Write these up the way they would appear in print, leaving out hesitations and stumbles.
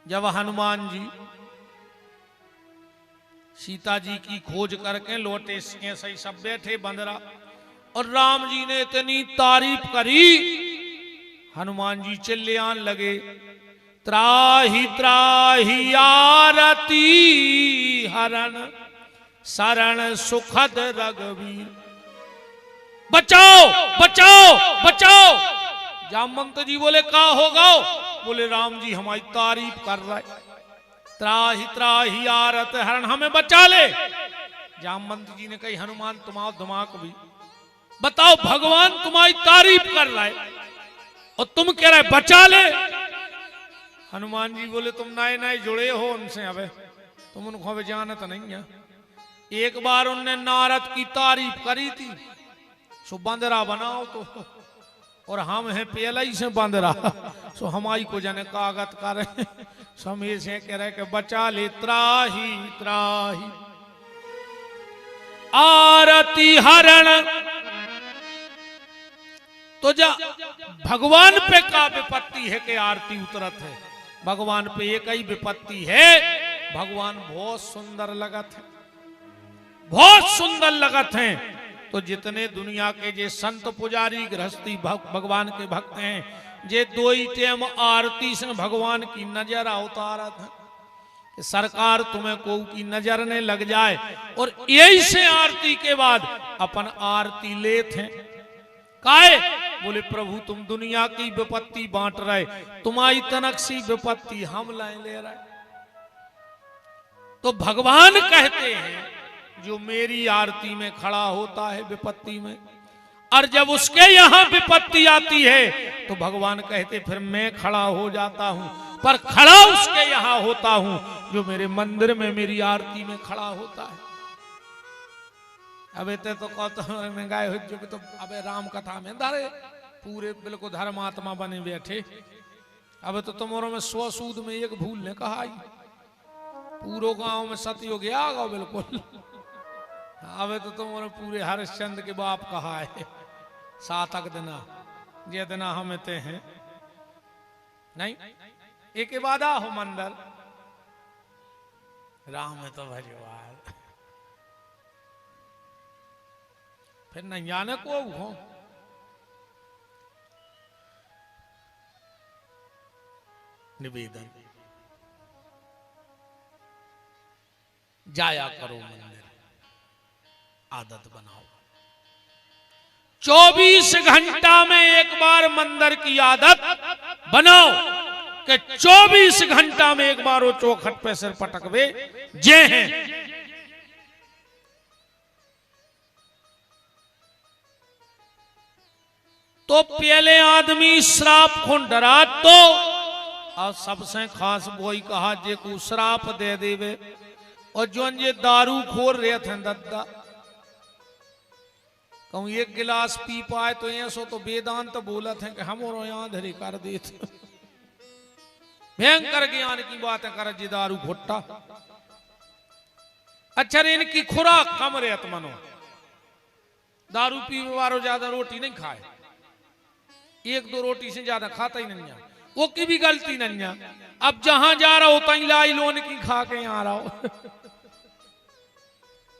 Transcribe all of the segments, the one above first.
जब हनुमान जी सीता जी की खोज करके लौटे, सही सब बैठे बंदरा, और राम जी ने इतनी तारीफ करी, हनुमान जी चिल्ले आन लगे, त्राहि त्राहि आरती हरण शरण सुखद रघुवीर। बचाओ बचाओ बचाओ। जामवंत जी बोले का होगा? बोले राम जी हमारी तारीफ कर रहे, त्राहि त्राहि आरत हरण, हमें बचा ले। जामवंत जी ने कही हनुमान तुम्हारा दिमाग भी, बताओ भगवान तुम्हारी तारीफ कर रहा है और तुम कह रहे बचा ले। हनुमान जी बोले तुम नए नए जुड़े हो उनसे, अबे तुम उनको अबे जानत नहीं है। एक बार उनने नारद की तारीफ करी थी, सो बंदरा बनाओ तो, और हम हैं पहले ही से बंदरा, सो हमारी को जाने कागत करे, समीर से कह रहे कि बचा ले, त्राही त्राही आरती हरण। तो जा भगवान पे का विपत्ति है कि आरती उतरत है, भगवान पे एक ही विपत्ति है, भगवान बहुत सुंदर लगत है, बहुत सुंदर लगत हैं। तो जितने दुनिया के जे संत पुजारी गृहस्थी भगवान के भक्त हैं, जे दो ही टेम आरती से भगवान की नजर उतारत है, कि सरकार तुम्हें को की नजर ने लग जाए, और यही से आरती के बाद अपन आरती लेते हैं। काहे? बोले प्रभु तुम दुनिया की विपत्ति बांट रहे, तुम्हारी तनक सी विपत्ति हम ले रहे। तो भगवान कहते हैं जो मेरी आरती में खड़ा होता है विपत्ति में, और जब उसके यहां विपत्ति आती है तो भगवान कहते फिर मैं खड़ा हो जाता हूं, पर खड़ा उसके यहां होता हूं जो मेरे मंदिर में मेरी आरती में खड़ा होता है। अबे ते तो कहते में गाय हो जो तो अबे राम कथा में दारे पूरे बिल्कुल धर्मात्मा बने बैठे। अबे तो तुम्हारों में 100 सूद में एक भूल ने कहा, पूरो गांव में सतयुग आ गो बिल्कुल। अबे तो तुम्हारे पूरे हरिश्चंद्र के बाप कहा है, सातक दिना जे दिना हम ते हैं नहीं, एक वादा हो मंदर राम है तो भजवार, फिर नहीं जाने को हो। निवेदन जाया करो मंदिर, आदत बनाओ, 24 घंटा में एक बार मंदिर की आदत बनाओ, कि 24 घंटा में एक बार वो चौखट पे सिर पटकवे जे हैं। तो पहले आदमी श्राप को डरा, तो और सबसे खास वही कहा जे को श्राप दे देवे, और जो ये दारू खोर रहे थे दद्दा, कहूं एक गिलास पी पाए तो ऐसो तो वेदांत तो बोलत है कि हम और यहां धरे कर देते, भयंकर ज्ञान की बातें कर जी दारू घोट्टा। अच्छा इनकी खुराक कम रहत मनो, दारू पीने वालों ज्यादा रोटी नहीं खाए, 1-2 रोटी से ज्यादा खाता ही नहीं है, वो की भी गलती नहीं है। अब जहां जा रहा हो तहीं लाई लोन की खा के यहाँ रहा हो।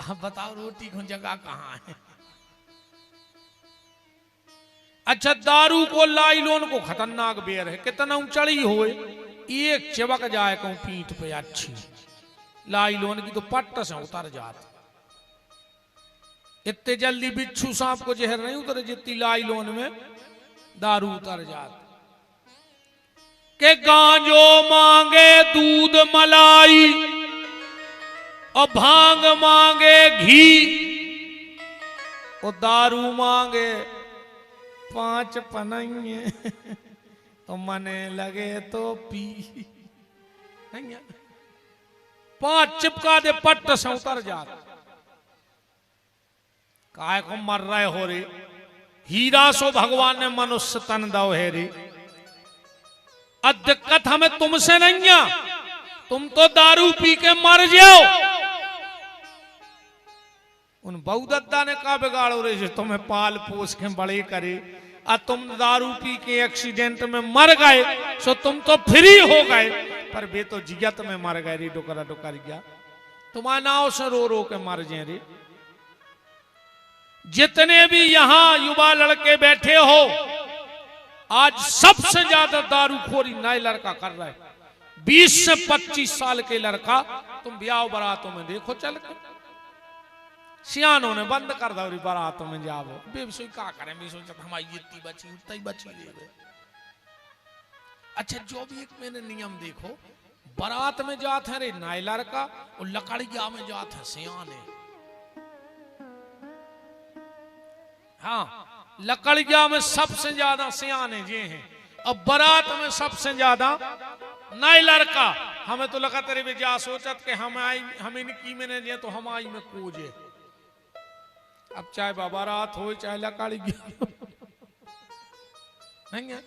अब बताओ रोटी को जगह कहां है? अच्छा दारू को लाई लोन को खतरनाक बेर है, कितना चढ़ी होए, एक चिबक जाए कहूं पीठ पे अच्छी, लाई लोन की तो पट्ट से उतर जाती। इतने जल्दी बिच्छू सांप को जहर नहीं उतरे जितनी लाई लोन में दारू उतर जाती। के गांजो मांगे दूध मलाई, और भांग मांगे घी, और दारू मांगे 5 पनइये, तो मने लगे तो पी नहीं, 5 चिपका दे पट्ट से उतर जाता। काय को मर रहे हो रे, हीरा सो भगवान ने मनुष्य तन दो है रे। अब दिक्कत हमें तुमसे नहीं है, तुम तो दारू पी के मर जाओ। उन बहुदत्ता ने कहा बिगाड़ो रे जो तुम्हें पाल पोस के बड़े करे, और तुम दारू पी के एक्सीडेंट में मर गए, सो तुम तो फ्री हो गए, पर वे तो जियत में मर गए रे डुकर डुकर गया। तुम्हारा नाव से रो रो के मर जाए रे। जितने भी यहां युवा लड़के बैठे हो, आज सबसे ज्यादा दारूखोरी नए लड़का कर रहा है। 20 से 25 साल के लड़का तुम ब्याह बारातों में देखो चल के, सियानों ने बंद कर दो बारातों में जाओ। बेबसोई का करें, भी सोचा हमारी जितनी बची उतना ही बची रहे। अच्छा जो भी एक मैंने नियम देखो, बारात में जात है रे नए लड़का और लकड़िया में जात है सियाने। हाँ, लकड़िया में सबसे ज्यादा सियाने जे हैं और बारात में सबसे ज्यादा नए लड़का। हमें तो लगा तेरे भी जा सोचत के हम इनकी में जे तो हम आई में कूजे। अब चाहे बारात हो चाहे लकड़िया नहीं है।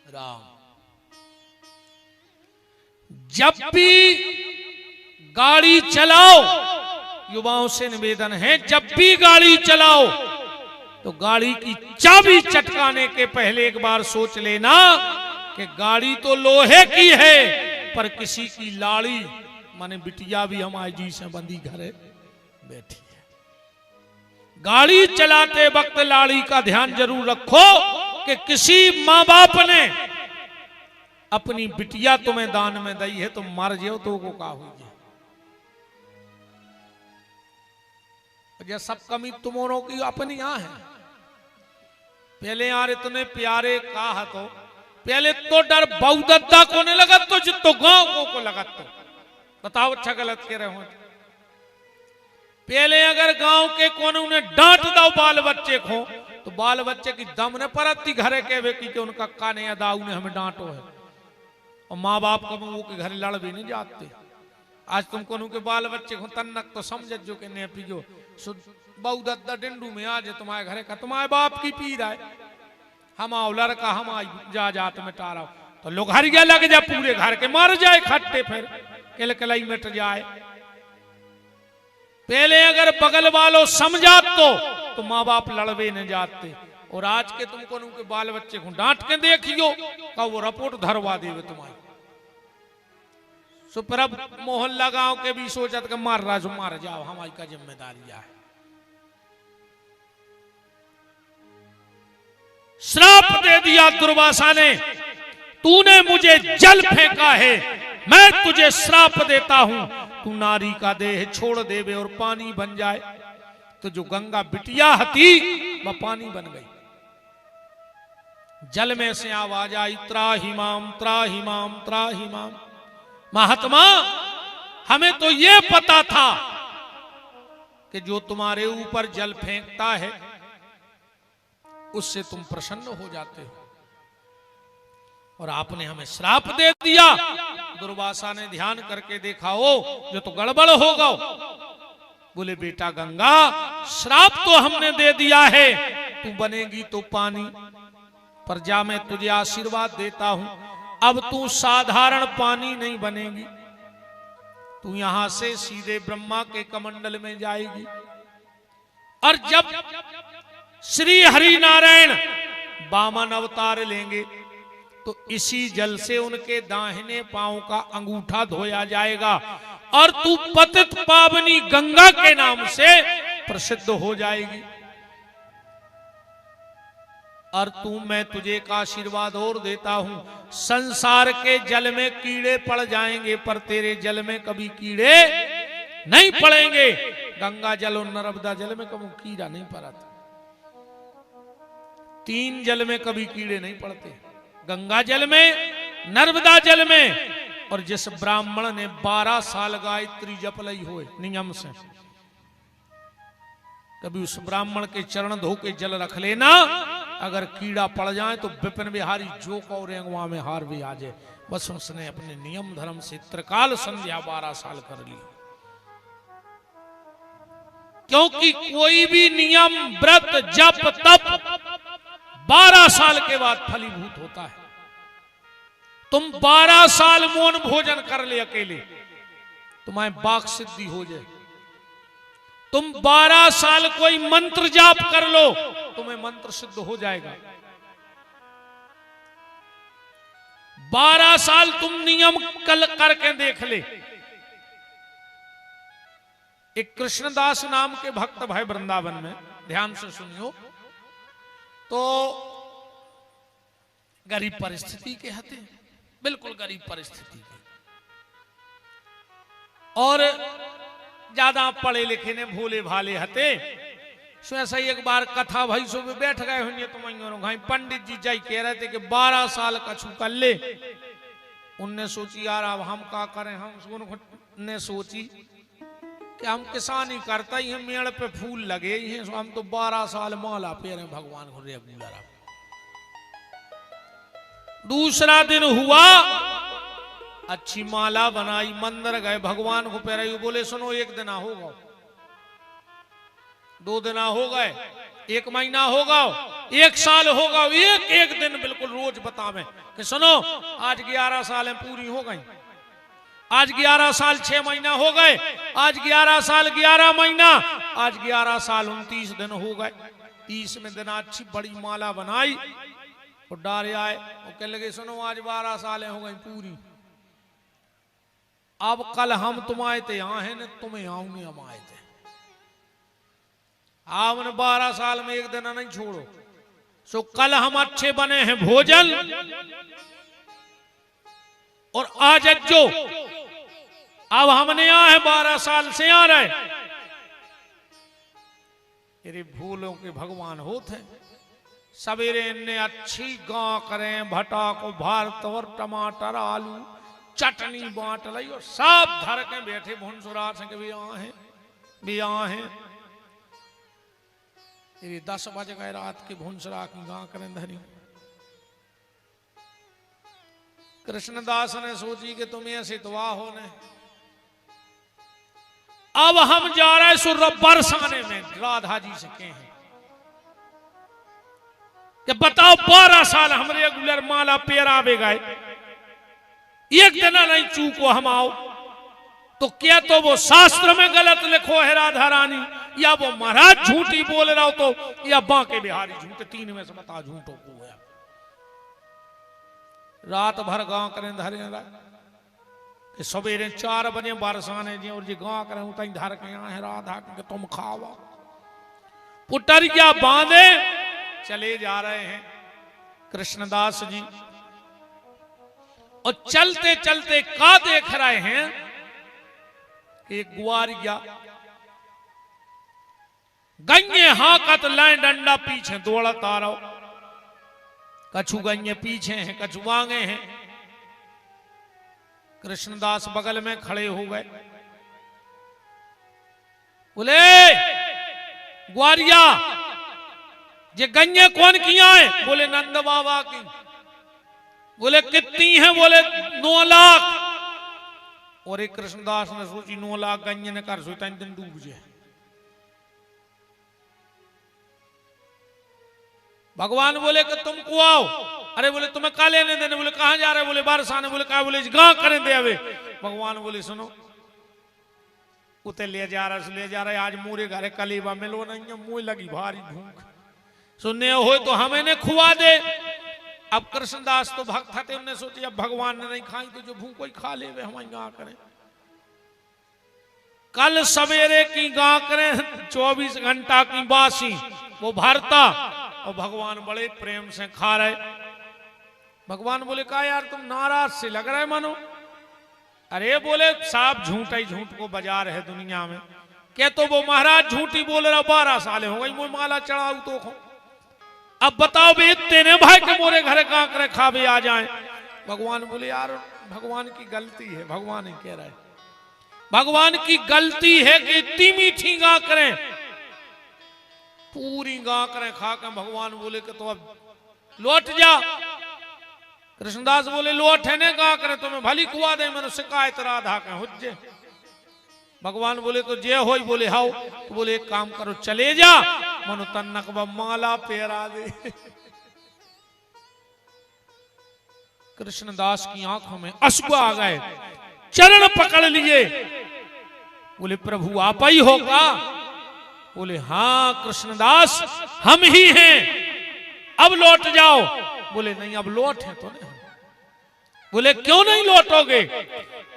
राम जब भी गाड़ी चलाओ, युवाओं से निवेदन है, जब भी गाड़ी चलाओ तो गाड़ी की चाबी चटकाने के पहले एक बार सोच लेना कि गाड़ी तो लोहे की है पर किसी की लाड़ी माने बिटिया भी हमारी जी से बंदी घरे बैठी है। गाड़ी चलाते वक्त लाड़ी का ध्यान जरूर रखो कि किसी माँ बाप ने अपनी बिटिया तुम्हें दान में दी है, तुम मर जाओ तो को का हुई है। ये सब कमी तुम्हारों की अपनी यहाँ है। पहले यार इतने प्यारे कहा तो पहले तो डर बहुदत्ता को नहीं लगा तो जितो गांव को लगा तो बताओ अच्छा गलत कह रहे हो। पहले अगर गांव के कोने उन्हें डांट दो बाल बच्चे को तो बाल बच्चे की दम ने परती घरे के कि उनका काने अदा उन्हें हमें डांटो है। और माँ बाप को वो के घर लड़ भी नहीं जाते। आज तुम कोनू के बाल बच्चे को तन्नक तो समझ जो कि ने पीजो बहुदत्ता डिंडू में आज तुम्हारे घरे का तुम्हारे बाप की पी रहा है। हम आओ लड़का हम आई जा जात में टारा तो लोग हर गया लग जाए पूरे घर के मर जाए खट्टे फिर किलकिलाई मिट जाए। पहले अगर बगल वालों समझा तो माँ बाप लड़वे न जाते। और आज के तुमको उनके बाल बच्चे को डांट के देखियो का वो रिपोर्ट धरवा देवे तुम्हारी। सुप्रभ मोहल्ला गांव के भी सोचत के मार रहा मार जाओ हमारी का जिम्मेदारी है। श्राप दे दिया दुर्वासा ने, तूने मुझे जल फेंका है, मैं तुझे श्राप देता हूं, तू नारी का देह छोड़ देवे और पानी बन जाए। तो जो गंगा बिटिया हती वह पानी बन गई। जल में से आवाज आई त्राहिमाम त्राहिमाम त्राहिमाम। महात्मा हमें तो यह पता था कि जो तुम्हारे ऊपर जल फेंकता है उससे तुम प्रसन्न हो जाते हो, और आपने हमें श्राप दे दिया। दुर्वासा ने ध्यान करके देखा हो जो तो गड़बड़ होगा। बोले बेटा गंगा श्राप तो हमने दे दिया है, तू बनेगी तो पानी, पर जा मैं तुझे आशीर्वाद देता हूं, अब तू साधारण पानी नहीं बनेगी, तू यहां से सीधे ब्रह्मा के कमंडल में जाएगी। और जब श्री हरि नारायण वामन अवतार लेंगे तो इसी जल से उनके दाहिने पांव का अंगूठा धोया जाएगा और तू पतित पावनी गंगा के नाम से प्रसिद्ध हो जाएगी। और तू मैं तुझे का आशीर्वाद और देता हूं, संसार के जल में कीड़े पड़ जाएंगे पर तेरे जल में कभी कीड़े नहीं पड़ेंगे। गंगा जल और नर्मदा जल में कभी कीड़ा नहीं पड़ता, तीन जल में कभी कीड़े नहीं पड़ते, गंगा जल में, नर्मदा जल में। और जिस ब्राह्मण ने 12 साल गायत्री जप ली हो नियम से, कभी उस ब्राह्मण के चरण धो के जल रख लेना, अगर कीड़ा पड़ जाए तो विपिन बिहारी जो कौरेंगवा में हार भी आ जाए। बस उसने अपने नियम धर्म से त्रिकाल संध्या 12 साल कर ली। क्योंकि कोई भी नियम व्रत जप तप 12 साल के बाद फलीभूत होता है। तुम 12 साल मौन भोजन कर ले अकेले, तुम्हारी वाक सिद्धि हो जाए। तुम 12 साल कोई मंत्र जाप कर लो, तुम्हें मंत्र सिद्ध हो जाएगा। 12 साल तुम नियम कल करके देख ले। एक कृष्णदास नाम के भक्त भाई वृंदावन में, ध्यान से सुनियो, तो गरीब परिस्थिति के हते, बिल्कुल गरीब परिस्थिति के, और ज्यादा पढ़े लिखे ने भोले भाले हते। सो ऐसा ही एक बार कथा भाई सो बैठ गए होंगे तुम, पंडित जी जाई कह रहे थे कि 12 साल कछु कर ले। उनने सोची यार अब हम क्या करें, हम ने सोची कि हम किसानी करता ही, मेड़ पे फूल लगे ही हैं, सो हम तो 12 साल माला पेरे भगवान को रे गुलरा। दूसरा दिन हुआ, अच्छी माला बनाई, मंदिर गए, भगवान को पेराई, बोले सुनो 1 दिन होगा, 2 दिन हो गए, 1 महीना होगा, 1 साल होगा, एक दिन बिल्कुल रोज बतावे कि सुनो आज 11 साल पूरी हो गई, आज 11 साल 6 महीना हो गए, आज 11 साल 11 महीना, आज 11 साल 29 दिन हो गए। 30वें दिन अच्छी बड़ी माला बनाई और डारे आए और कह लगे सुनो आज 12 साल हो गई पूरी, अब कल हम तुम आए थे यहाँ है न, तुम्हें आऊंगे हम आए थे, आपने 12 साल में 1 दिन नहीं छोड़ो। सो कल हम अच्छे बने हैं भोजन, और आज जो अब हमने यहाँ है 12 साल से आ रहे, अरे भूलों के भगवान होते। सवेरे इन्हें अच्छी गां करें, भटा को भारत और टमाटर आलू चटनी बांट ली, और सब धर के बैठे भुनसुरा से भी यहाँ है, भी यहाँ है। 10 बज गए रात के, भुनसुरा की गां करें धरी। कृष्णदास ने सोची कि तुम ऐसे दुआ होने, अब हम जा रहे सुर बरसाने में राधा जी से कहे कि बताओ 12 साल हम रेगुलर माला पेरा बे गए, 1 दिन नहीं चूको हम आओ, तो क्या तो वो शास्त्र में गलत लिखो है राधा रानी, या वो महाराज झूठी बोल रहा हो, तो या बांके बिहारी झूठे, 3 में से बता झूठो को है। रात भर गांव करें धरे कि सवेरे 4 बजे बरसाने जी, और जी गांव करें उतनी धर के यहाँ है राधा कि तुम खावा। पुटरिया बांधे चले जा रहे हैं कृष्णदास जी, और चलते चलते का देख रहे हैं कि ग्वारिया गन्ये हाकत लाए डंडा पीछे दौड़ता रहो, कछु गन्ये पीछे हैं, कछु आगे हैं। कृष्णदास बगल में खड़े हो गए, बोले ग्वारिया ये गन्ये कौन किया है? बोले नंद बाबा की। बोले कितनी है? बोले 9 लाख। और एक कृष्णदास ने सोची 9 लाख गन्ये ने कर सोता दिन डूब जाए। भगवान बोले कि तुमको आओ। अरे बोले तुम्हें का लेने देने? बोले कहां जा रहे? बोले बारसाने। बोले कहा? बोले गां करें दे अवे। भगवान बोले सुनो उते ले जा रहा आज मोरे घरे कलीबा मिलो नहीं, मुंह लगी भारी भूख, सुनने हो तो हमें ने खुआ दे। अब कृष्णदास तो भक्त थे, उन्होंने सोची अब भगवान ने नहीं खाई तो जो भूख कोई खा ले हमारी गां करें। कल सवेरे की गां करें 24 घंटा की बासी वो भरता, और भगवान बड़े प्रेम से खा रहे। भगवान बोले कहा यार तुम नाराज से लग रहे मानो। अरे बोले साहब झूठ ही झूठ को बाजार है दुनिया में। क्या तो वो महाराज झूठी बोल रहा 12 साल हो गई वो माला चढ़ाऊ तो खो। अब बताओ बे तेरे भाई के मोरे घरे कहां करे खावे आ जाए। भगवान बोले यार भगवान की गलती है। भगवान ही कह रहा है भगवान की गलती है कि इतनी मीठी गा करें, पूरी गा करें खा कर। भगवान बोले कि तो अब लौट जा। कृष्णदास बोले लौट है ने गा करे तुम्हें भली कुआ दे मैंने शिकायत राधा के हुज्जे। भगवान बोले तो जे हो बोले हाउ। तो बोले एक काम करो चले जा मनो तन्नक माला पेरा दे। कृष्णदास की आंखों में अश्रु आ गए, चरण पकड़ लिए। बोले प्रभु आप ही होगा? बोले हाँ कृष्णदास हम ही हैं, अब लौट जाओ। बोले नहीं अब लौट है तो नहीं, बोले क्यों नहीं लौटोगे?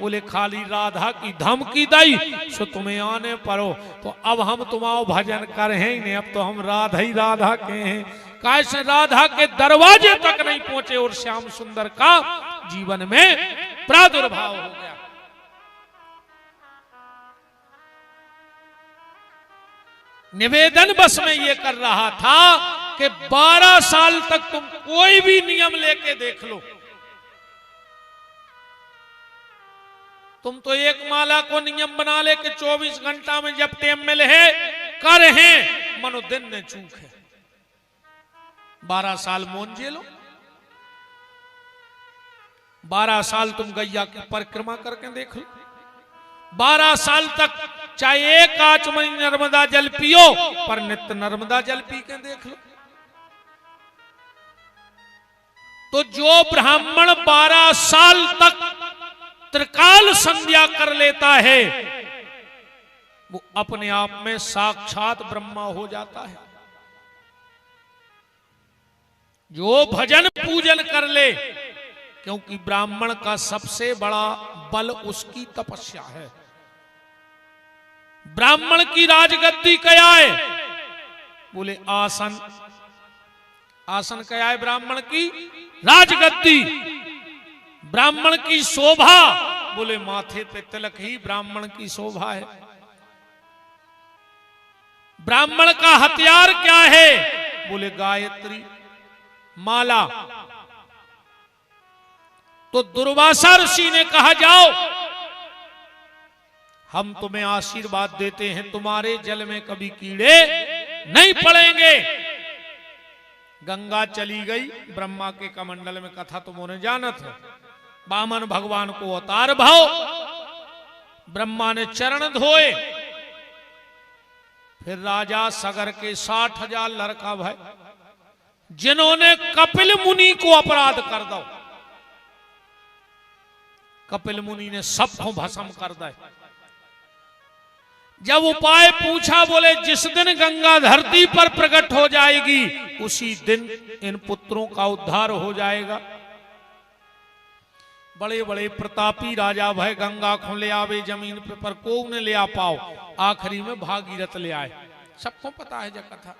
बोले खाली राधा की धमकी दई सो तुम्हें आने पड़ो, तो अब हम तुम्हारा भजन कर हैं ही नहीं, अब तो हम राधा ही राधा के हैं। कैसे राधा के दरवाजे तक नहीं पहुंचे और श्याम सुंदर का जीवन में प्रादुर्भाव हो गया। निवेदन बस में ये कर रहा था कि 12 साल तक तुम कोई भी नियम लेके देख लो, तुम तो एक माला को नियम बना ले कि 24 घंटा में जब टेम मिले है कर हैं, मनो दिन ने चूक है। 12 साल मौन झेलो, 12 साल तुम गैया की परिक्रमा करके देख लो, 12 साल तक चाहे एक आचमनी नर्मदा जल पियो पर नित्य नर्मदा जल पी के देख लो। तो जो ब्राह्मण 12 साल तक त्रिकाल संध्या कर लेता है वो अपने आप में साक्षात ब्रह्मा हो जाता है। जो भजन पूजन कर ले, क्योंकि ब्राह्मण का सबसे बड़ा बल उसकी तपस्या है। ब्राह्मण की राजगद्दी क्या है? बोले आसन। आसन क्या है ब्राह्मण की? राजगद्दी। ब्राह्मण की शोभा, बोले माथे पे तिलक ही ब्राह्मण की शोभा है। ब्राह्मण का हथियार क्या है? बोले गायत्री माला। तो दुर्वासा ऋषि ने कहा जाओ हम तुम्हें आशीर्वाद देते हैं, तुम्हारे जल में कभी कीड़े नहीं पड़ेंगे। गंगा चली गई, ब्रह्मा के कमंडल में कथा तुमने जाना था। वामन भगवान को अवतार भाव, ब्रह्मा ने चरण धोए, फिर राजा सगर के 60,000 लड़का भाई जिन्होंने कपिल मुनि को अपराध कर दो, कपिल मुनि ने सबको भस्म कर दिया। जब उपाय पूछा, बोले जिस दिन गंगा धरती पर प्रकट हो जाएगी उसी दिन इन पुत्रों का उद्धार हो जाएगा। बड़े बड़े प्रतापी राजा भय गंगा को ले आवे जमीन पे, पर को न ले आ पाओ। आखिरी में भागीरथ ले आए, सबको पता है जब कथा।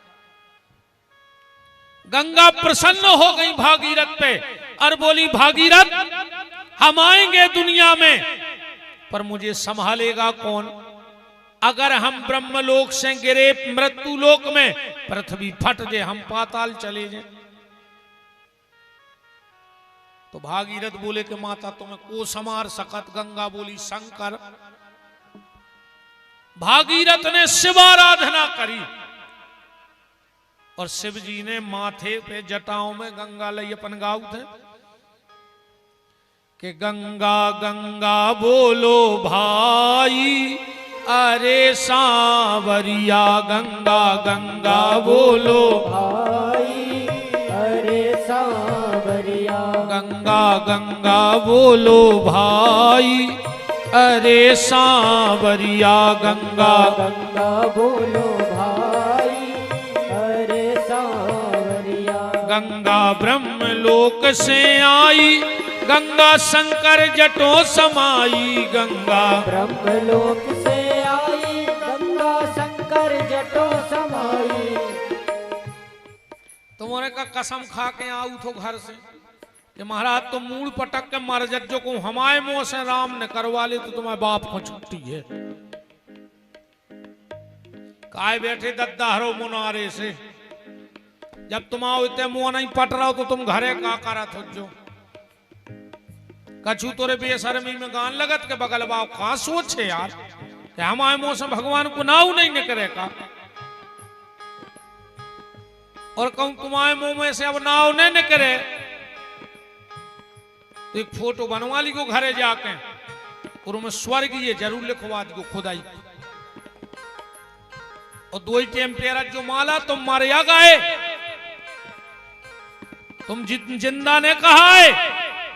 गंगा प्रसन्न हो गई भागीरथ पे और बोली भागीरथ हम आएंगे दुनिया में, पर मुझे संभालेगा कौन? अगर हम ब्रह्मलोक से गिरे मृत्यु लोक में, पृथ्वी फट जाए, हम पाताल चले जाए। तो भागीरथ बोले कि माता तुम्हें को समार सकत? गंगा बोली शंकर। भागीरथ ने शिव आराधना करी और शिव जी ने माथे पे जटाओं में गंगा लई अपन गाऊ थे कि गंगा गंगा बोलो भाई अरे सांवरिया, गंगा गंगा बोलो भाई अरे सांवरिया, गंगा गंगा बोलो भाई अरे सांवरिया, गंगा गंगा बोलो भाई अरे सांवरिया। गंगा ब्रह्मलोक से आई, गंगा शंकर जटों समाई, गंगा ब्रह्मलोक से आई, गंगा शंकर जटों समाई। तुम्हारे का कसम खा के आऊ तो घर से कि महाराज तुम मूल पटक के मर जज्जो को हमारे मुंह से राम ने करवा ले तो तुम्हारे बाप को छुट्टी है। काय बैठे दद्दाहरो मुनारे से, जब तुम आओ इतने मुंह नहीं पट रहा हो तो तुम घरे का करा थो जो कछु तोरे बेशर्मी में गान लगत के बगल बाव कहां सोचे यार कि हमारे मुंह से भगवान को नाव नहीं निकले का, और कहूं तुम्हारे मुंह में से अब नाव नहीं निकले तो एक फोटो बनवा ली को घरे जाके और उनमें स्वर्ग ये जरूर लिखवा दी खुदाई, और 2 टेम्पेरर जो माला तुम मारे गए, तुम जिंदा ने कहा है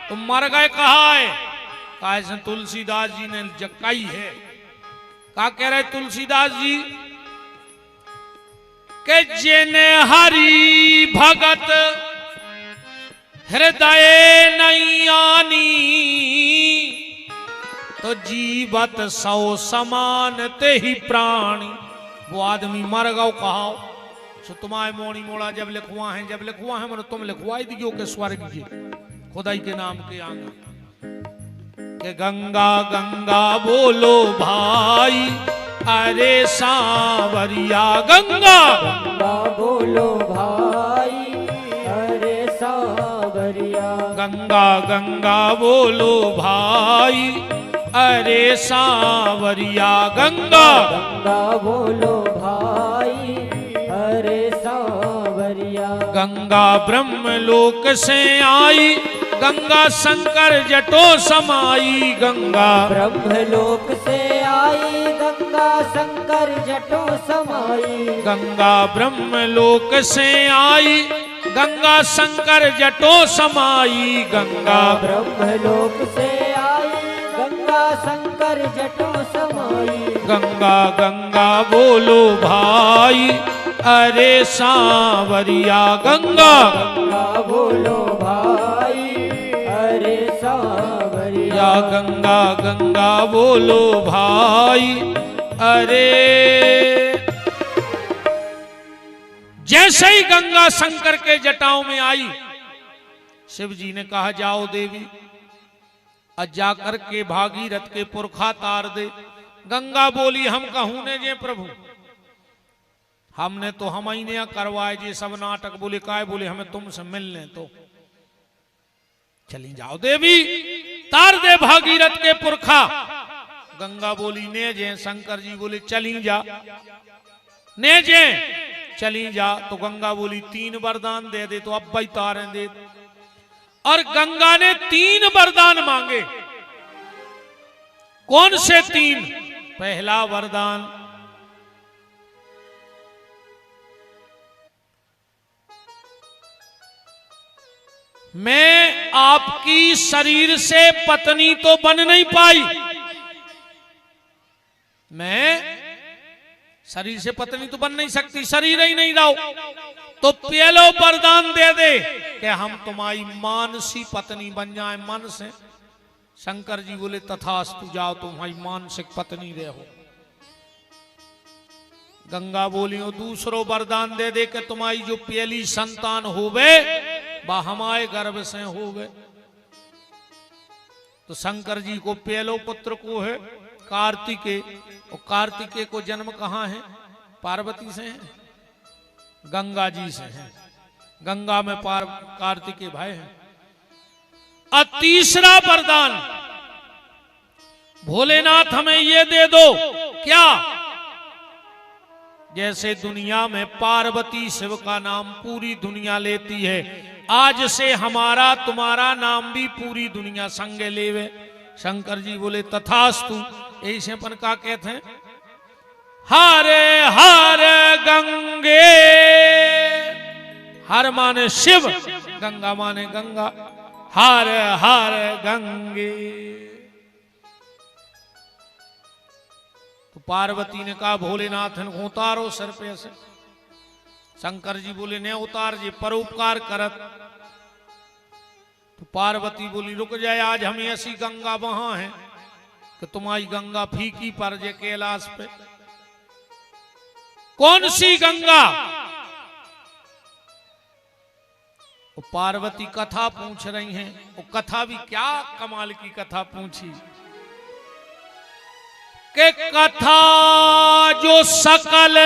तुम मर गए कहा है। कहा तुलसीदास जी ने जकाई है। क्या कह रहे तुलसीदास जी के जिने हरि भगत हृदय नहीं आनी, तो जीवत 100 समान ते ही प्राणी। वो आदमी मर गओ कहाओ सो तुम्हारे मोड़ी मोड़ा जब लिखवा है मतलब तुम लिखवाई दियो के स्वर्ग जी खुदाई के नाम के आगे के गंगा गंगा बोलो भाई अरे सांवरिया गंगा गंगा बोलो भाई अरे सांवरिया गंगा गंगा बोलो भाई अरे सांवरिया गंगा गंगा बोलो भाई अरे सांवरिया गंगा ब्रह्मलोक से आई गंगा शंकर जटो समाई गंगा ब्रह्मलोक से आई गंगा शंकर जटो समाई गंगा ब्रह्मलोक से आई गंगा शंकर जटो समाई गंगा ब्रह्मलोक से आई गंगा शंकर जटो समाई गंगा गंगा बोलो भाई अरे सांवरिया गंगा गंगा बोलो भाई अरे सांवरिया या गंगा गंगा बोलो भाई अरे। जैसे ही गंगा शंकर के जटाओं में आई शिव जी ने कहा जाओ देवी जाकर के भागीरथ के पुरखा तार दे। गंगा बोली हम कहूं ने जे प्रभु हमने तो हम ही ने करवाए जे सब नाटक। बोले काय बोले हमें तुमसे मिलने तो चली जाओ देवी तार दे भागीरथ के पुरखा। गंगा बोली ने जे शंकर जी बोले चली जा ने जे चली जा। तो गंगा बोली 3 वरदान दे दे तो अब भाई तारे दे। और गंगा ने 3 वरदान मांगे। कौन से 3? पहला वरदान मैं आपकी शरीर से पत्नी तो बन नहीं पाई मैं शरीर से पत्नी तो बन नहीं सकती शरीर ही नहीं रहो तो पहलो वरदान दे दे कि हम तुम्हारी मानसी पत्नी बन जाए मन से। शंकर जी बोले तथास्तु जाओ तुम्हारी मानसिक पत्नी रहो। गंगा बोली और दूसरो वरदान दे दे कि तुम्हारी जो पहली संतान होवे वह हमारे गर्भ से होवे। तो शंकर जी को पहलो पुत्र को है कार्तिकेय और कार्तिकेय को जन्म कहाँ है? पार्वती से है, गंगा जी से है। गंगा में कार्तिकेय भाई है। और तीसरा वरदान भोलेनाथ हमें ये दे दो क्या? जैसे दुनिया में पार्वती शिव का नाम पूरी दुनिया लेती है आज से हमारा तुम्हारा नाम भी पूरी दुनिया संगे लेवे। शंकर जी बोले तथास्तु। ऐसे अपन का कहते हैं हरे हर गंगे हर माने शिव गंगा माने गंगा हर हर गंगे। तो पार्वती ने कहा भोलेनाथ को उतारो सर पे से। शंकर जी बोले ने उतार जी परोपकार करत। तो पार्वती बोली रुक जाए आज हम ऐसी गंगा वहां है कि तुम्हारी गंगा फीकी पर जे कैलाश पे। कौन सी गंगा? वो पार्वती कथा पूछ रही हैं। वो कथा भी क्या कमाल की कथा पूछी कि कथा जो सकल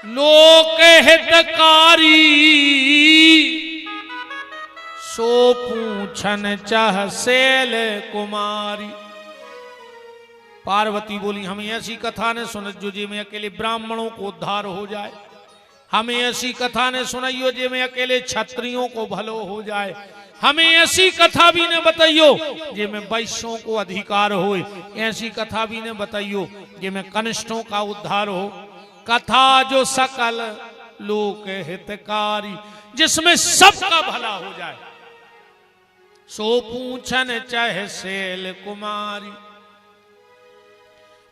लोक हितकारी सो पूछन चाह सेल कुमारी। पार्वती बोली हमें ऐसी कथा ने सुन जो जे में अकेले ब्राह्मणों को उद्धार हो जाए। हमें ऐसी कथा ने सुनाइयो जे में अकेले क्षत्रियों को भलो हो जाए। हमें ऐसी कथा भी ने बताइयो जे में वैश्यों को अधिकार हो। ऐसी कथा भी ने बताइयो जे में कनिष्ठों का उद्धार हो। कथा जो सकल लोक हितकारी जिसमें सबका भला हो जाए सो पूछन चाहे सेल कुमारी।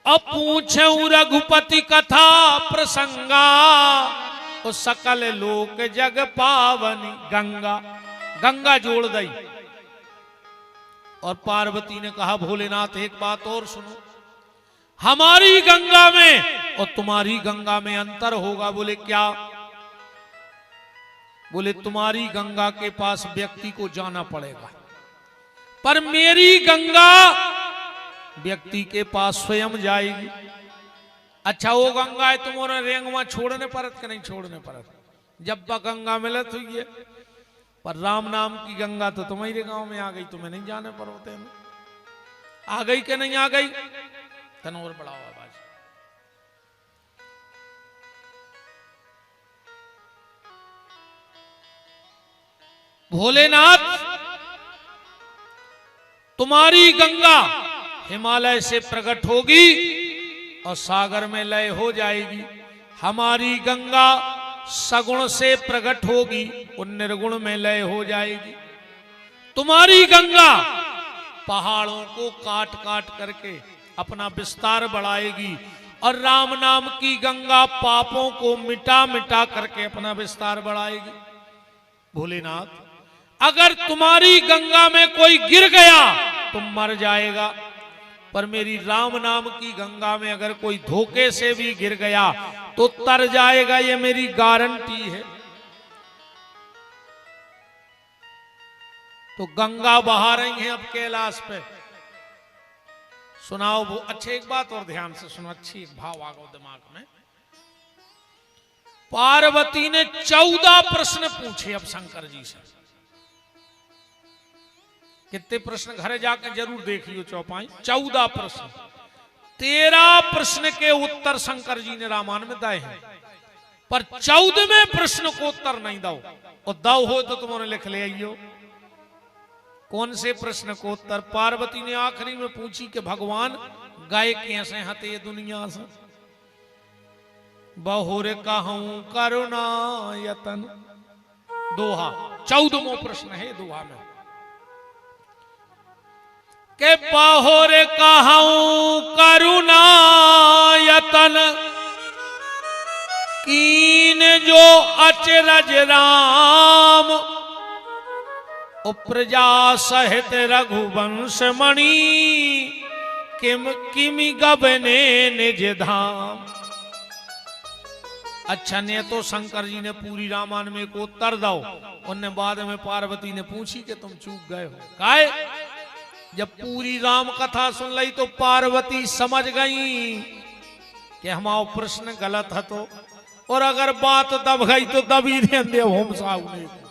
अब पूछे रघुपति कथा प्रसंगा तो सकल लोक जग पावनी गंगा। गंगा जोड़ दई और पार्वती ने कहा भोलेनाथ एक बात और सुनो, हमारी गंगा में और तुम्हारी गंगा में अंतर होगा। बोले क्या? बोले तुम्हारी गंगा के पास व्यक्ति को जाना पड़ेगा, पर मेरी गंगा व्यक्ति के पास स्वयं जाएगी। अच्छा वो गंगा है तुम्हारे रेंगवा छोड़ने परत के नहीं छोड़ने परत, जब तक गंगा मिलत हुई है। पर राम नाम की गंगा तो तुम्हारे गांव में आ गई, तुम्हें नहीं जाने पर होते हैं। आ गई कि नहीं आ गई? तनोर बढ़ाओ आवाज। भोलेनाथ तुम्हारी गंगा हिमालय से प्रकट होगी और सागर में लय हो जाएगी। हमारी गंगा सगुण से प्रकट होगी और निर्गुण में लय हो जाएगी। तुम्हारी गंगा पहाड़ों को काट काट करके अपना विस्तार बढ़ाएगी और राम नाम की गंगा पापों को मिटा मिटा करके अपना विस्तार बढ़ाएगी। भोलेनाथ अगर तुम्हारी गंगा में कोई गिर गया तो मर जाएगा, पर मेरी राम नाम की गंगा में अगर कोई धोखे से भी गिर गया तो तर जाएगा, ये मेरी गारंटी है। तो गंगा बहा रही है अब कैलाश पे। सुनाओ वो अच्छे, एक बात और ध्यान से सुनो, अच्छी एक भाव आ गया दिमाग में। पार्वती ने 14 प्रश्न पूछे अब शंकर जी से। कितने प्रश्न घरे जाकर जरूर देख लियो चौपाई। 14 प्रश्न, 13 प्रश्न के उत्तर शंकर जी ने रामायण में दिए हैं, पर 14वें प्रश्न को उत्तर नहीं दो, और दो हो तो तुम्हारे लिख ले आइयो। कौन से प्रश्न को उत्तर? पार्वती ने आखिरी में पूछी कि भगवान गाय कैसे हते दुनिया से, बहुर कहूं करुणा यतन। दोहा 14वां प्रश्न है दोहा में के बहुर कहूं करुणा यतन, कीन जो अचरज राम, प्रजा सहित रघुवंश मणि, किमि गबने निज धाम। अच्छा ने तो शंकर जी ने पूरी रामायण में को उत्तर दो, उनने बाद में पार्वती ने पूछी कि तुम चूक गए हो। काहे? जब पूरी राम कथा सुन ली तो पार्वती समझ गई कि हमारा प्रश्न गलत है, तो और अगर बात दब गई तो दबी दे हम साहब।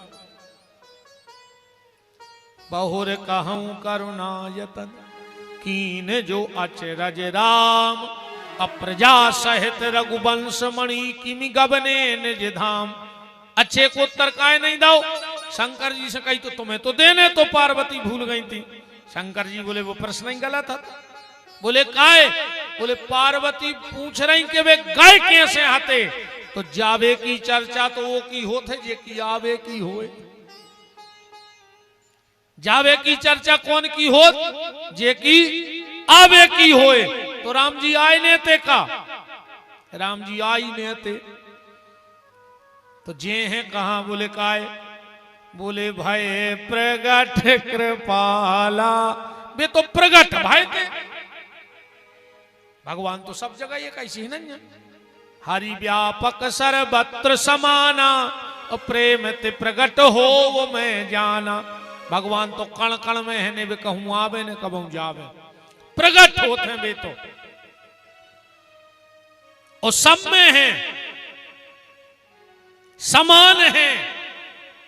बहुर कहूं करुणा यतन, कीन जो अचरज राम, अप्रजा सहित रघुवंश मणि, किमि गबने निज धाम। अच्छे को उत्तर काहे नहीं दो? शंकर जी से कही तो तुम्हें तो देने, तो पार्वती भूल गई थी। शंकर जी बोले वो प्रश्न ही गलत था। बोले काहे? बोले पार्वती पूछ रही कि वे गाय कैसे हते, तो जावे की चर्चा तो वो की होते जे की आवे की होए। जावे की चर्चा कौन की हो? जे की आवे की होए। तो राम जी आए ने ते का, राम जी आई ने ते, तो जे हैं कहा? बोले काय? बोले भय प्रगट कृपाला। वे तो प्रगट भाई थे, भगवान तो सब जगह ये कैसी ही नहीं है। हरि व्यापक सर्वत्र समाना, प्रेम ते प्रगट हो वो मैं जाना। भगवान तो कण कण में है, ने वे कहूं आवे ने कबहू जावे, प्रगट होते हैं वे तो, और सब में हैं, समान हैं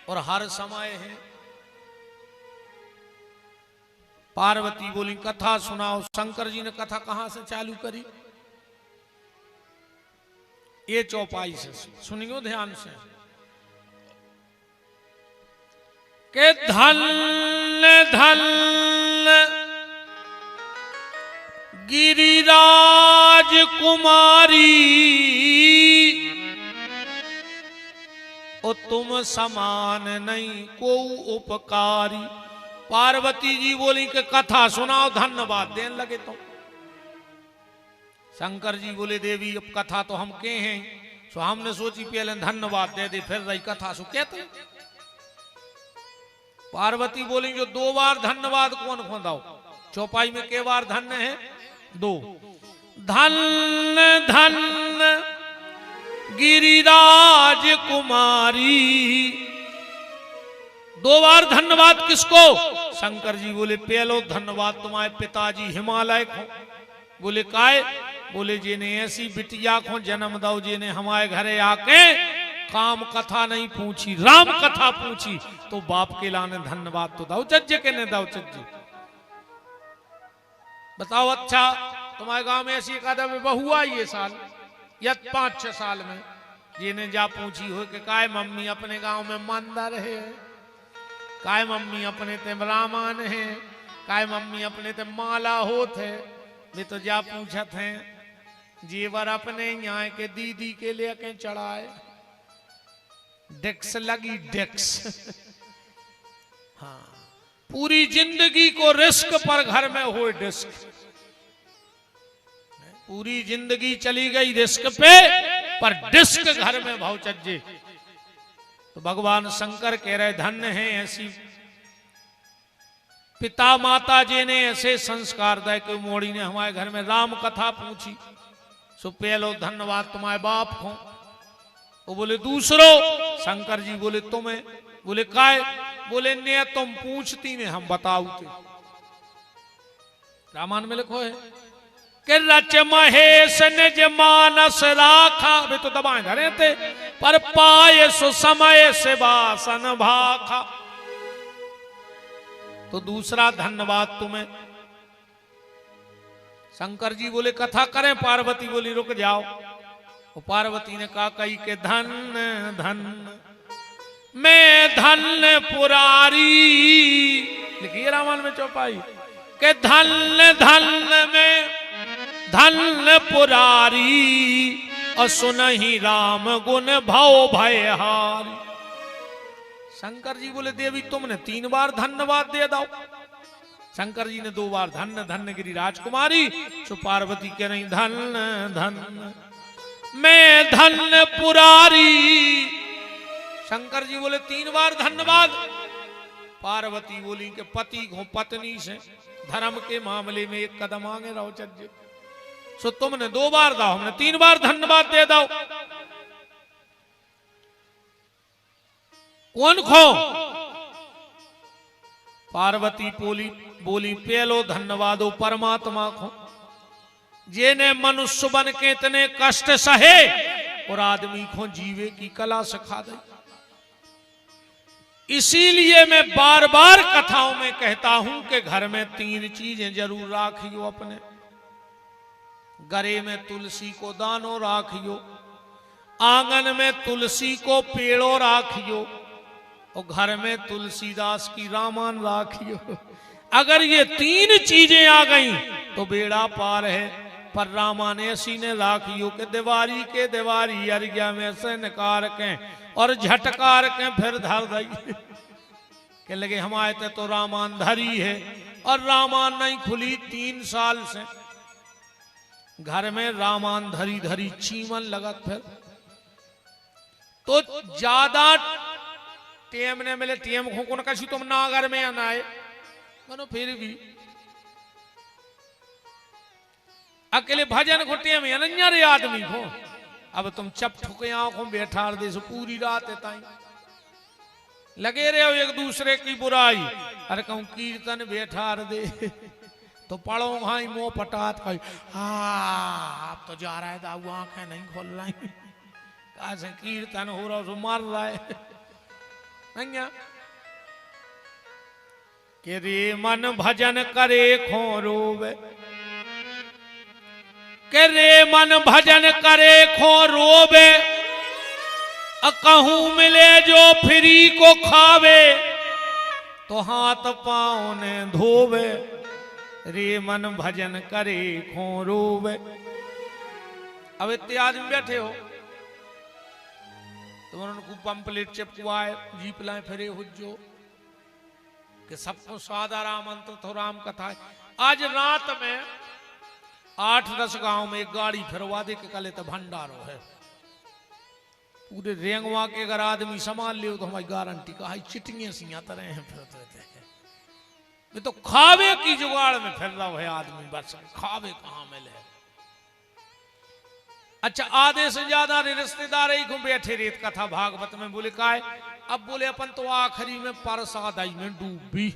और हर समय है। पार्वती बोली कथा सुनाओ। शंकर जी ने कथा कहां से चालू करी? ये चौपाई से सुनियो ध्यान से। के धन्य धन्य गिरिराज कुमारी, ओ तुम समान नहीं को उपकारी। पार्वती जी बोली कि कथा सुनाओ, धन्यवाद देने लगे। तो शंकर जी बोले देवी अब कथा तो हम के हैं, सो हमने सोची पहले धन्यवाद दे दे, फिर रही कथा सो कहते। पार्वती बोली जो 2 बार धन्यवाद कौन खोदाओ? चौपाई में के बार धन्य है? 2। धन्य धन्य गिरिराज कुमारी। 2 बार धन्यवाद किसको? शंकर जी बोले पहलो धन्यवाद तुम्हारे पिताजी हिमालय को। बोले काय? बोले जिन्हें ऐसी बिटिया को जन्म दो जिन्हें हमारे घरे आके काम कथा नहीं पूछी, राम कथा पूछी, तो बाप के लाने धन्यवाद तो दाओ चज्जे के ने दाओ चज्जे। बताओ अच्छा तुम्हारे गांव में ऐसी एक आदमी बहू आई ये साल या 5-6 साल में, जिन्हें जा पूछी हो कि काय मम्मी अपने गांव में मंदिर है, काय मम्मी अपने ते ब्राह्मण है, काय मम्मी अपने ते माला होत है। वे तो जा पूछत हैं जेवर अपने यहाँ के दीदी के लिए के चढ़ाए, डेक्स लगी डेक्स। हाँ, पूरी जिंदगी को रिस्क पर घर में हो डिस्क, पूरी जिंदगी चली गई रिस्क पे, पर डिस्क घर में भाव चज्जे। तो भगवान शंकर कह रहे धन्य है ऐसी पिता माता जी ने ऐसे संस्कार दे कि मोड़ी ने हमारे घर में राम कथा पूछी, सो पहलो धन्यवाद तुम्हारे बाप को। वो बोले दूसरो? शंकर जी बोले तुम्हें। बोले काय? बोले ने तुम पूछती ने हम बताऊते। रामायण में लिखो है कि रच महेश निज मानस राखा, वे तो दबाए धरे थे, पर पाए सो समय से बासन भाखा। तो दूसरा धन्यवाद तुम्हें। शंकर जी बोले कथा करें? पार्वती बोली रुक जाओ। वो पार्वती ने कहा कही के धन्य धन्य मैं धन्य पुरारी, लिखिए रामायण में चौपाई के धन्य धन्य में धन्य पुरारी, और सुनहि राम गुण भव भयहारी। शंकर जी बोले देवी तुमने 3 बार धन्यवाद दे दो। शंकर जी ने 2 बार धन्य धन्य गिरी राजकुमारी, सो पार्वती कह रही धन्य धन्य मैं धन्य पुरारी। शंकर जी बोले 3 बार धन्यवाद। पार्वती बोली कि पति को पत्नी से धर्म के मामले में 1 कदम आगे रहो चज्जे, सो तुमने 2 बार दो, हमने 3 बार धन्यवाद दे दो। कौन खो? पार्वती बोली पहलो धन्यवादो परमात्मा को, जिन्हें मनुष्य बन के इतने कष्ट सहे और आदमी को जीवे की कला सिखा दे। इसीलिए मैं बार बार कथाओं में कहता हूं कि घर में 3 चीजें जरूर राखियो अपने। गरे में तुलसी को दानो राखियो, आंगन में तुलसी को पेड़ो राखियो, और घर में तुलसीदास की रामायण राखियो। अगर ये 3 चीजें आ गई तो बेड़ा पार है। पर रामायण ऐसी ने राखियो कि दीवारी के दीवारी अरिया में से निकार के और झटकार के फिर धर दई के लगे हमारे तो रामायण धरी है, और रामायण नहीं खुली 3 साल से। घर में रामायण धरी धरी चीमन लगत फिर तो ज्यादा टेम ने मिले टेम को कौन कसी तुम ना घर में आना है मनो, फिर भी अकेले भजन को टेम अनन्या रे आदमी को। अब तुम चप ठुके आंखों बैठा दे सो पूरी रात ताई लगे रहे हो एक दूसरे की बुराई। अरे कहूं कीर्तन बैठा दे तो पढ़ो भाई मुंह पटात कही आप तो जा रहा है दाऊ आंखें नहीं खोल रही, कैसे कीर्तन हो रहा सो मार रहा है के रे मन भजन करे खो रोवे, के रे मन भजन करे खो रोवे, कहूं मिले जो फ्री को खावे तो हाथ पांव ने धोवे। रे मन भजन करे खो रोवे। अब इतने आदमी बैठे हो तो उनको पंपलेट चिपकवाए जीप लाए फिरे हुज्जो कि सबको स्वादा राम अंतर तो राम कथा है। आज रात में 8-10 गांव में एक गाड़ी फिरवा दे के कले तो भंडारो है। पूरे रेंगवा के अगर आदमी संभाल लियो तो हमारी गारंटी का हाई चिटिंगे सिया तरह हैं फिर ये तो खावे की जुगाड़ में फिर रहा है आदमी, बस खावे कहाँ मिले। अच्छा आधे से ज्यादा रिश्तेदार ही को बैठे रेत कथा भागवत में बोले का है, अब बोले अपन तो आखिरी में परसाद आई में डूबी,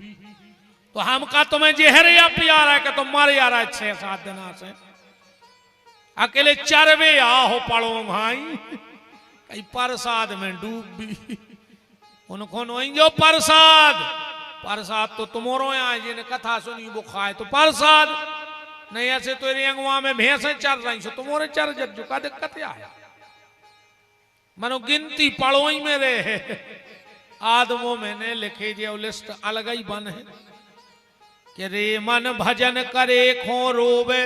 तो हम का तुम्हें जहर या पिया रहा है कि तुम्हारे आ रहा है 6-7 दिन से अकेले चरवे आहो पड़ो भाई कई परसाद में डूबी उनको जो प्रसाद तो तुम्हारो यहाँ जिन्हें कथा सुनी वो खाए तो प्रसाद नहीं, ऐसे तो रेंगवा में भैंसें चल रही सो तुम्हारे चर जज्जू का दिक्कत है। मनो गिनती पड़ोई में रहे आदमों मैंने लिखे जो लिस्ट अलग ही बन है कि रे मन भजन करे खो रोवे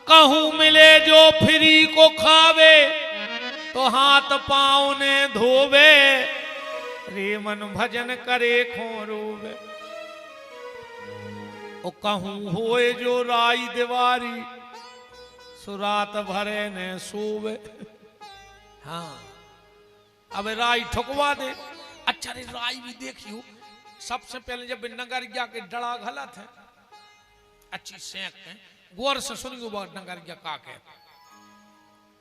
कहूं मिले जो फ्री को खावे तो हाथ पाँव ने धोवे, रे मन भजन करे खो रोवे ओ कहूं होए जो राई दीवारी सुरात भरे ने सोवे। हाँ अब राई ठुकवा दे। अच्छा रे राई भी देखियो, सबसे पहले जब नगरिया के डड़ा गलत है अच्छी सेंक है, गौर से सुनियो बात नगरिया का कहते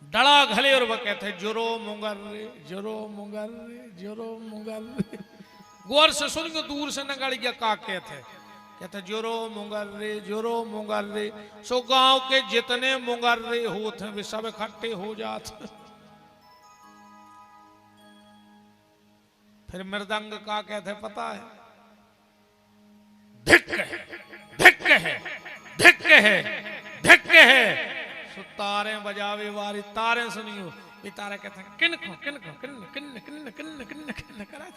डड़ा घले और वह कहते जोरो मुंगर रे जोरो मुंगर रे जोरो मुंगर रे, गौर से सुनियो दूर से नगरिया का कहते जोरो मुंगर रे। सो गांव के जितने मुंगर रे होते हैं वे सब इकट्ठे हो जाते। फिर मृदंग का कहते पता है धिक्क है धिक्क है धिक्क है धिक्क है। सो तारे बजावे वारी तारे सुनियो, ये तारे कहते हैं किन खो किन खो किन किन किन किन किन किन करा।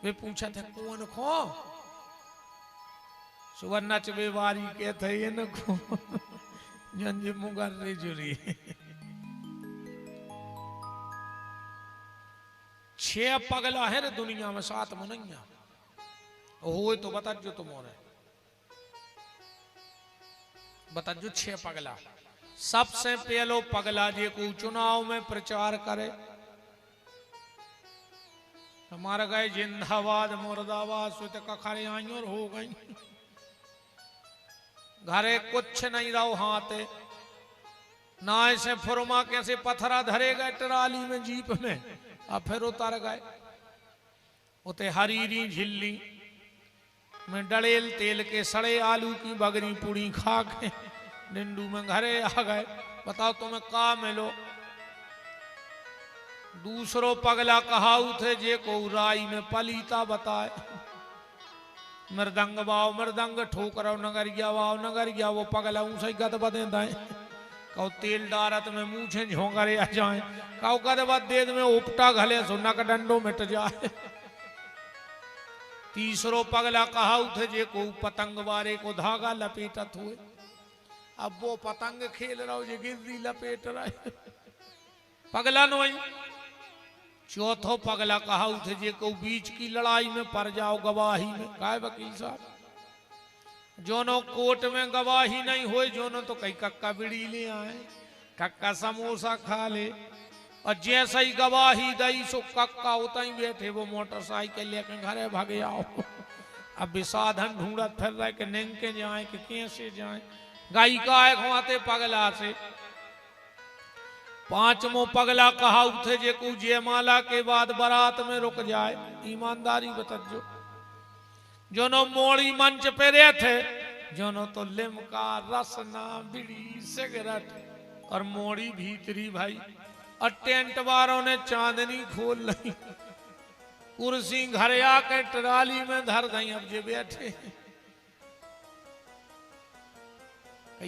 वे पूछा था कौन खो, सुवर नचवे वारी कहते ये न खो जंजी मुंगर रे जुरी। 6 पगला है रे दुनिया में 7 मुनैया हो तो बता जो तुम्हारे बता जो 6 पगला। सबसे पहलो पगला जे को चुनाव में प्रचार करे हमारा गए जिंदाबाद मुर्दाबाद सुत कखारे आई और हो गई घरे कुछ नहीं रहो हाथे ना ऐसे फुरमा कैसे पत्थरा धरे गए ट्राली में जीप में अब फिर उतर गए उते हरीरी झिल्ली में डड़ेल तेल के सड़े आलू की बगरी पूड़ी खा के निंडू में घरे आ गए। बताओ तुम्हें का मिलो। दूसरो पगला कहाऊ थे जे को राई में पलीता बताए मृदंग वाओ मृदंग ठोकरो नगरिया वाओ नगरिया वो पगला ऊंचाई गद बदे दाए कौ तेल डारत में मूछे झोंकरे आ जाए कौ गद बद देद में उपटा घले सो नक डंडो मिट जाए। तीसरो पगला कहाऊ थे जे को पतंग वारे को धागा लपेटत हुए, अब वो पतंग खेल रहा हो जे गिरदी लपेट रहा पगला नोई। चौथो पगला कहाऊ थे जे को बीच की लड़ाई में पड़ जाओ गवाही में, काय वकील साहब जोनो कोर्ट में गवाही नहीं हो जोनो तो कई कक्का बिड़ी ले आए कक्का समोसा खा ले और जैसे ही गवाही दई सो कक्का होता ही बैठे वो मोटरसाइकिल लेके घरे भागे आओ। अब भी साधन ढूंढत फिर रहे कि नेंके जाए कि कैसे जाए। गाई का है खुआते पगला से। पांचवों पगला कहाऊ थे जे को जयमाला के बाद बारात में रुक जाए। ईमानदारी बतजो जोनो मोड़ी मंच पे रहे थे जोनो तो लिमका रसना बीड़ी सिगरेट और मोड़ी भीतरी भाई और टेंट वालों ने चांदनी खोल ली कुर्सी घरे आके ट्राली में धर दई। अब जे बैठे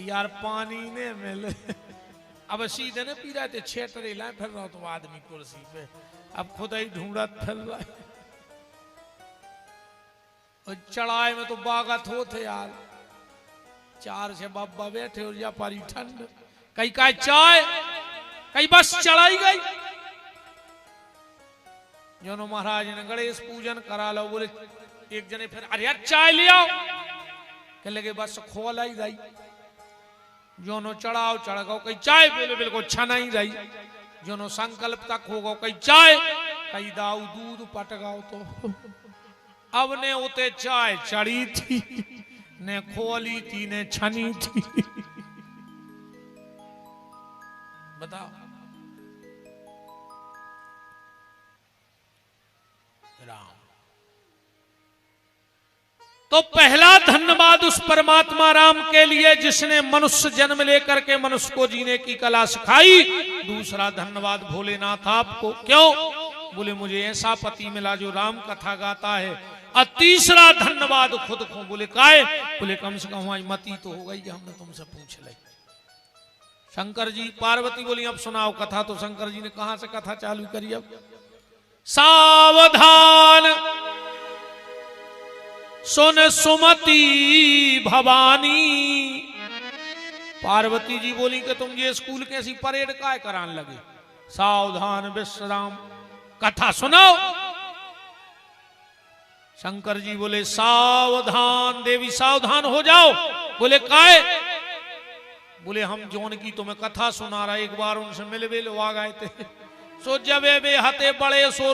यार पानी ने मिले अब सीधे ने पी रहे थे 6 टरे लाए फिर रहा तो आदमी कुर्सी पे अब खुद ही ढूंढत फिर रहा है। और चढ़ाए में तो बागत होते यार 4 से बाबा बैठे और या पारी ठंड कई का चाय कई बस चढ़ाई गई। जोनो महाराज ने गणेश पूजन करा लो बोले एक जने फिर अरे यार चाय ले आओ कह लगे बस खोल आई गई। जोनो चढ़ाओ चढ़ गो कई चाय पीले बिल्कुल छना ही रही जो संकल्प तक होगा कई चाय कई दाऊ दूध पटगाओ तो अब ने उते चाय चढ़ी थी ने खोली थी ने छनी थी। बताओ राम। तो पहला धन्यवाद उस परमात्मा राम के लिए जिसने मनुष्य जन्म लेकर के मनुष्य को जीने की कला सिखाई। दूसरा धन्यवाद भोलेनाथ आपको। क्यों? बोले मुझे ऐसा पति मिला जो राम कथा गाता है। और तीसरा धन्यवाद खुद को। बोले काहे? बोले कम से कम हमारी मती तो हो गई जो हमने तुमसे पूछ ली। शंकर जी पार्वती बोली अब सुनाओ कथा। तो शंकर जी ने कहां से कथा चालू करी। अब सावधान सुन सुमति भवानी। पार्वती जी बोली कि तुम ये स्कूल कैसी परेड काय कराने लगे। सावधान विश्राम कथा सुनाओ। शंकर जी बोले सावधान देवी सावधान हो जाओ। बोले काय? बोले हम जोन की तुम्हें कथा सुना रहा। एक बार उनसे मिले वे लोग आ गए थे। सो जब वे हते बड़े सो